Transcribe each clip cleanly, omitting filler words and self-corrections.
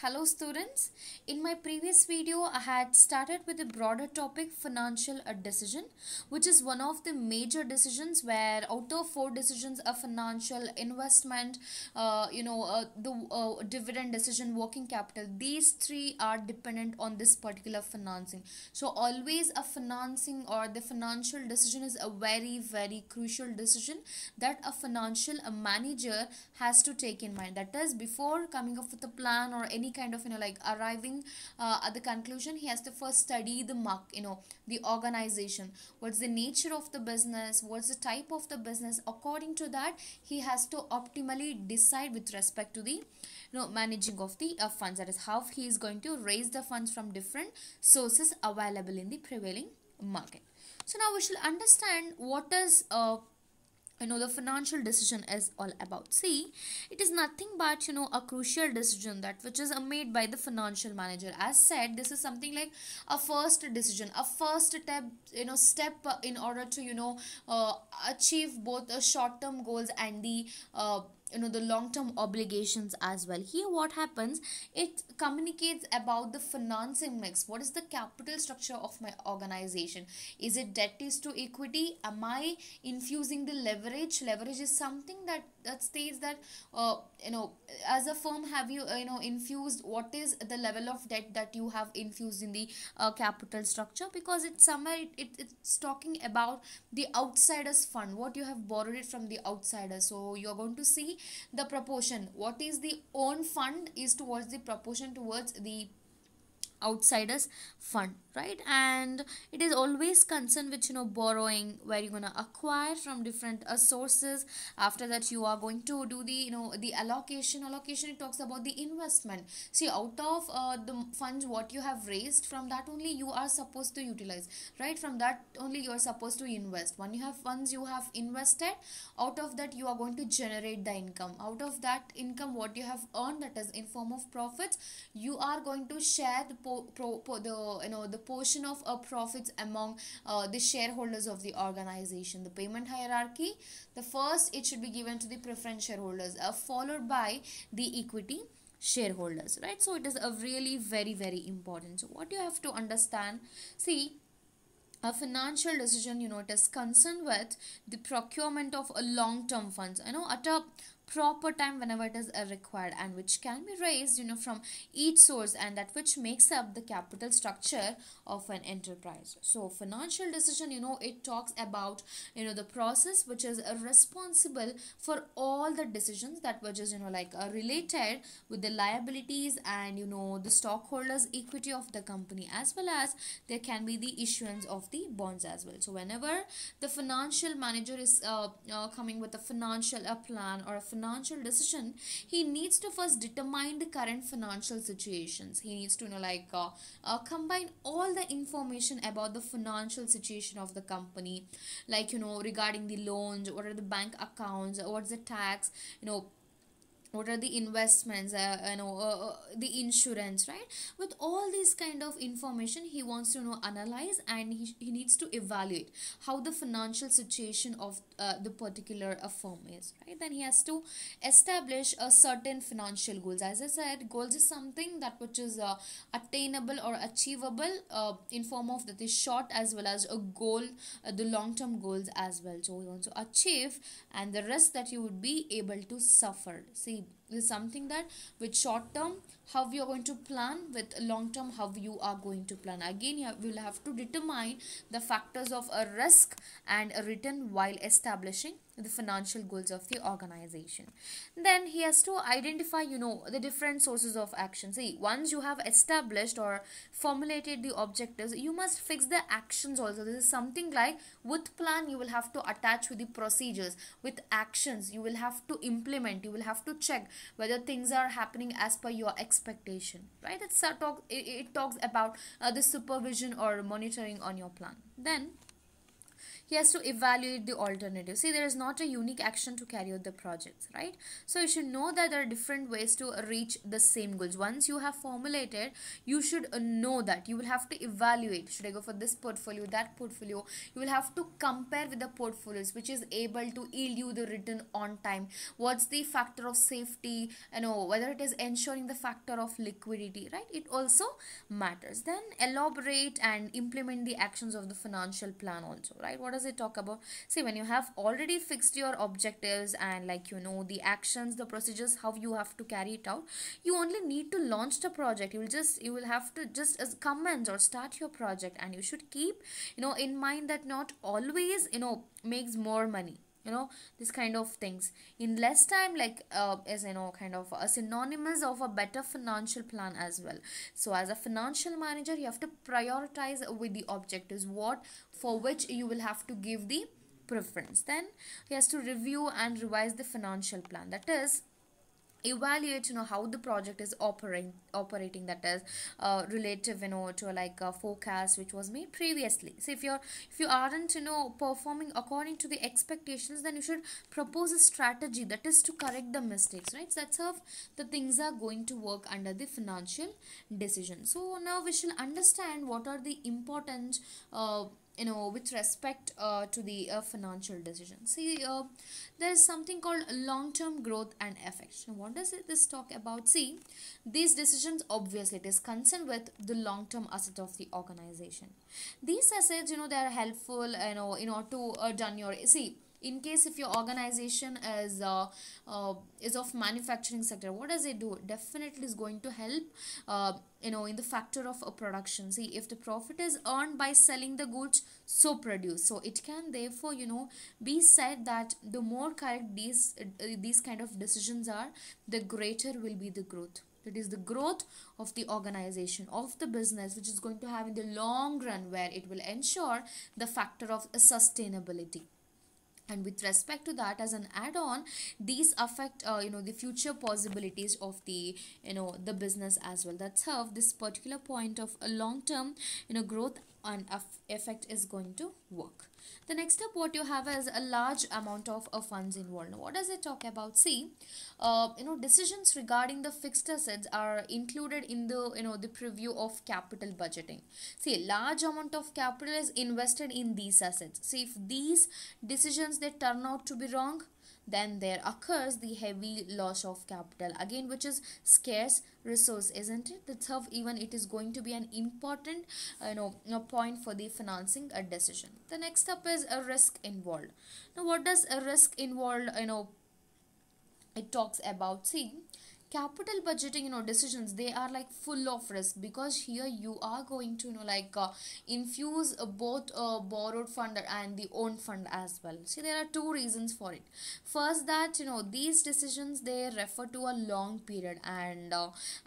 Hello students, in my previous video I had started with a broader topic financial decision, which is one of the major decisions where out of four decisions a financial investment, the dividend decision, working capital, these three are dependent on this particular financing. So always a financing or the financial decision is a very crucial decision that a financial manager has to take in mind. That is, before coming up with a plan or any kind of arriving at the conclusion, he has to first study the organization, what's the nature of the business, what's the type of the business. According to that, he has to optimally decide with respect to the managing of the funds. That is how he is going to raise the funds from different sources available in the prevailing market. So now we should understand what is the financial decision is all about. See, it is nothing but a crucial decision that which is made by the financial manager. As said, this is something like a first decision, a first step in order to achieve both the short term goals and the long term obligations as well. Here what happens, it communicates about the financing mix. What is the capital structure of my organization? Is it debt is to equity? Am I infusing the leverage is something that states that as a firm, have you infused, what is the level of debt that you have infused in the capital structure, because it's somewhere it's talking about the outsiders fund, what you have borrowed it from the outsiders. So you're going to see the proportion, what is the own fund is towards the proportion towards the outsiders fund, right? And it is always concerned with borrowing, where you're going to acquire from different sources. After that, you are going to do the allocation. It talks about the investment. See, out of the funds what you have raised, from that only you are supposed to utilize, right? From that only you are supposed to invest. When you have funds you have invested, out of that you are going to generate the income. Out of that income, what you have earned, that is in form of profits, you are going to share the portion of profits among the shareholders of the organization. The payment hierarchy, the first it should be given to the preference shareholders, followed by the equity shareholders, right? So it is a really very important. So what you have to understand, see, a financial decision, it is concerned with the procurement of a long-term funds, at a proper time whenever it is required, and which can be raised from each source, and that which makes up the capital structure of an enterprise. So financial decision, it talks about the process which is responsible for all the decisions that were just related with the liabilities and the stockholders equity of the company, as well as there can be the issuance of the bonds as well. So whenever the financial manager is coming with a financial plan or a financial decision, he needs to first determine the current financial situations. He needs to combine all the information about the financial situation of the company, regarding the loans, what are the bank accounts, what's the tax, what are the investments, the insurance, right? With all these kind of information, he wants to analyze, and he needs to evaluate how the financial situation of the particular firm is, right? Then he has to establish a certain financial goals. As I said, goals is something that which is attainable or achievable in form of that is short as well as a goal, the long term goals as well. So we want to achieve, and the rest that you would be able to suffer. See, this is something that with short term how you are going to plan, with long term how you are going to plan. Again, you will have to determine the factors of a risk and a return while establishing the financial goals of the organization. Then he has to identify the different sources of action. See, once you have established or formulated the objectives, you must fix the actions also. This is something like with plan you will have to attach with the procedures, with actions you will have to implement, you will have to check whether things are happening as per your expectation, right? It talks about the supervision or monitoring on your plan. Then he has to evaluate the alternative. See, there is not a unique action to carry out the projects, right? So you should know that there are different ways to reach the same goals. Once you have formulated, you should know that you will have to evaluate, should I go for this portfolio, that portfolio. You will have to compare with the portfolios which is able to yield you the return on time. What's the factor of safety, whether it is ensuring the factor of liquidity, right? It also matters. Then elaborate and implement the actions of the financial plan also, right? What does it talk about? See, when you have already fixed your objectives and the actions, the procedures, how you have to carry it out, you only need to launch the project. You will have to just commence or start your project, and you should keep in mind that not always makes more money. This kind of things in less time, is kind of a synonymous of a better financial plan as well. So as a financial manager, you have to prioritize with the objectives, what for which you will have to give the preference. Then he has to review and revise the financial plan, that is evaluate how the project is operating, that is relative to a forecast which was made previously. So if you aren't performing according to the expectations, then you should propose a strategy, that is to correct the mistakes, right? So that's how the things are going to work under the financial decision. So now we shall understand what are the important with respect to the financial decision. See, there is something called long-term growth and effect. Now, what does this talk about? See, these decisions, obviously it is concerned with the long-term asset of the organization. These assets, they are helpful, in order to done your, see, in case if your organization is of manufacturing sector, what does it do? Definitely is going to help in the factor of a production. See, if the profit is earned by selling the goods so produced, so it can therefore be said that the more correct these kind of decisions are, the greater will be the growth. It is the growth of the organization, of the business, which is going to have in the long run, where it will ensure the factor of sustainability. And with respect to that, as an add-on, these affect the future possibilities of the the business as well. That's how this particular point of a long-term growth and effect is going to work. The next step what you have is a large amount of funds involved. Now, what does it talk about? See, decisions regarding the fixed assets are included in the the preview of capital budgeting. See, a large amount of capital is invested in these assets. See, if these decisions they turn out to be wrong, then there occurs the heavy loss of capital again, which is scarce resource, isn't it? That's how even it is going to be an important point for the financing a decision. The next up is a risk involved. Now, what does a risk involved it talks about? See, capital budgeting decisions, they are like full of risk, because here you are going to infuse both borrowed fund and the own fund as well. See, there are two reasons for it. First, that these decisions they refer to a long period, and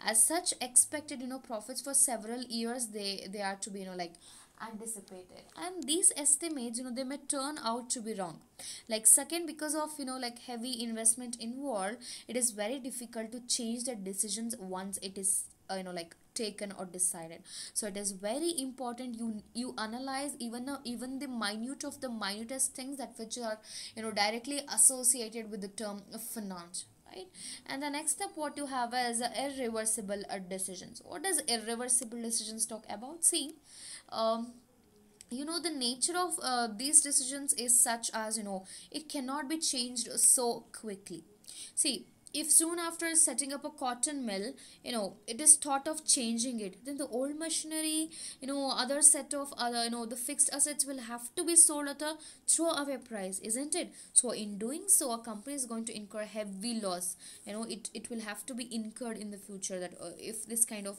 as such expected profits for several years, they are to be anticipated, and these estimates they may turn out to be wrong. Like, second, because of heavy investment involved, it is very difficult to change the decisions once it is taken or decided. So it is very important you analyze even the minute of the minutest things that which are directly associated with the term of finance, right? And the next step what you have is irreversible decisions. What does irreversible decisions talk about? See, the nature of these decisions is such as it cannot be changed so quickly. See, if soon after setting up a cotton mill it is thought of changing it, then the old machinery other set of other the fixed assets will have to be sold at a throwaway price, isn't it? So in doing so, a company is going to incur heavy loss. It will have to be incurred in the future, that if this kind of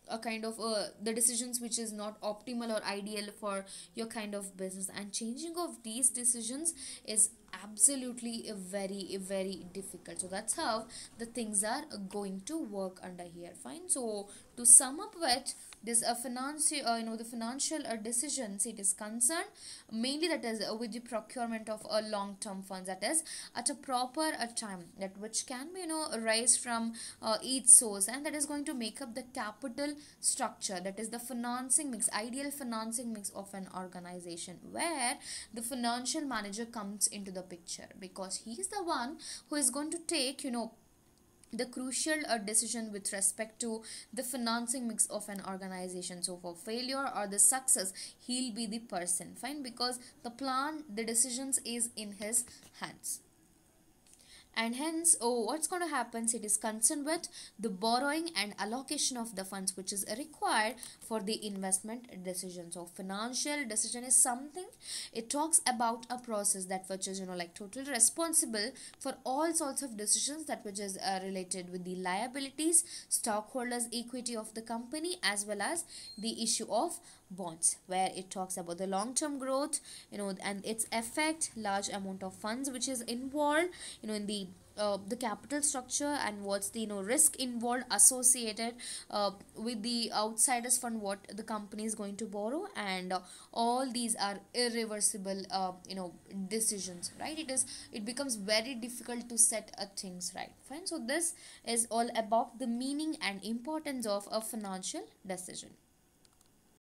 a kind of the decisions which is not optimal or ideal for your kind of business, and changing of these decisions is absolutely very difficult. So that's how the things are going to work under here. Fine. So to sum up with this financial the financial decisions, it is concerned mainly that is with the procurement of long-term funds, that is at a proper time, that which can be raised from each source, and that is going to make up the capital structure, that is the financing mix, ideal financing mix of an organization, where the financial manager comes into the picture, because he is the one who is going to take the crucial decision with respect to the financing mix of an organization. So for failure or the success, he'll be the person. Fine. Because the plan, the decisions is in his hands, and hence what's going to happen, it is concerned with the borrowing and allocation of the funds which is required for the investment decision. So financial decision is something, it talks about a process that which is like totally responsible for all sorts of decisions that which is related with the liabilities, stockholders equity of the company, as well as the issue of bonds, where it talks about the long term growth and its effect, large amount of funds which is involved in the capital structure, and what's the risk involved associated with the outsiders fund what the company is going to borrow, and all these are irreversible decisions, right? It becomes very difficult to set things right. Fine. So this is all about the meaning and importance of a financial decision.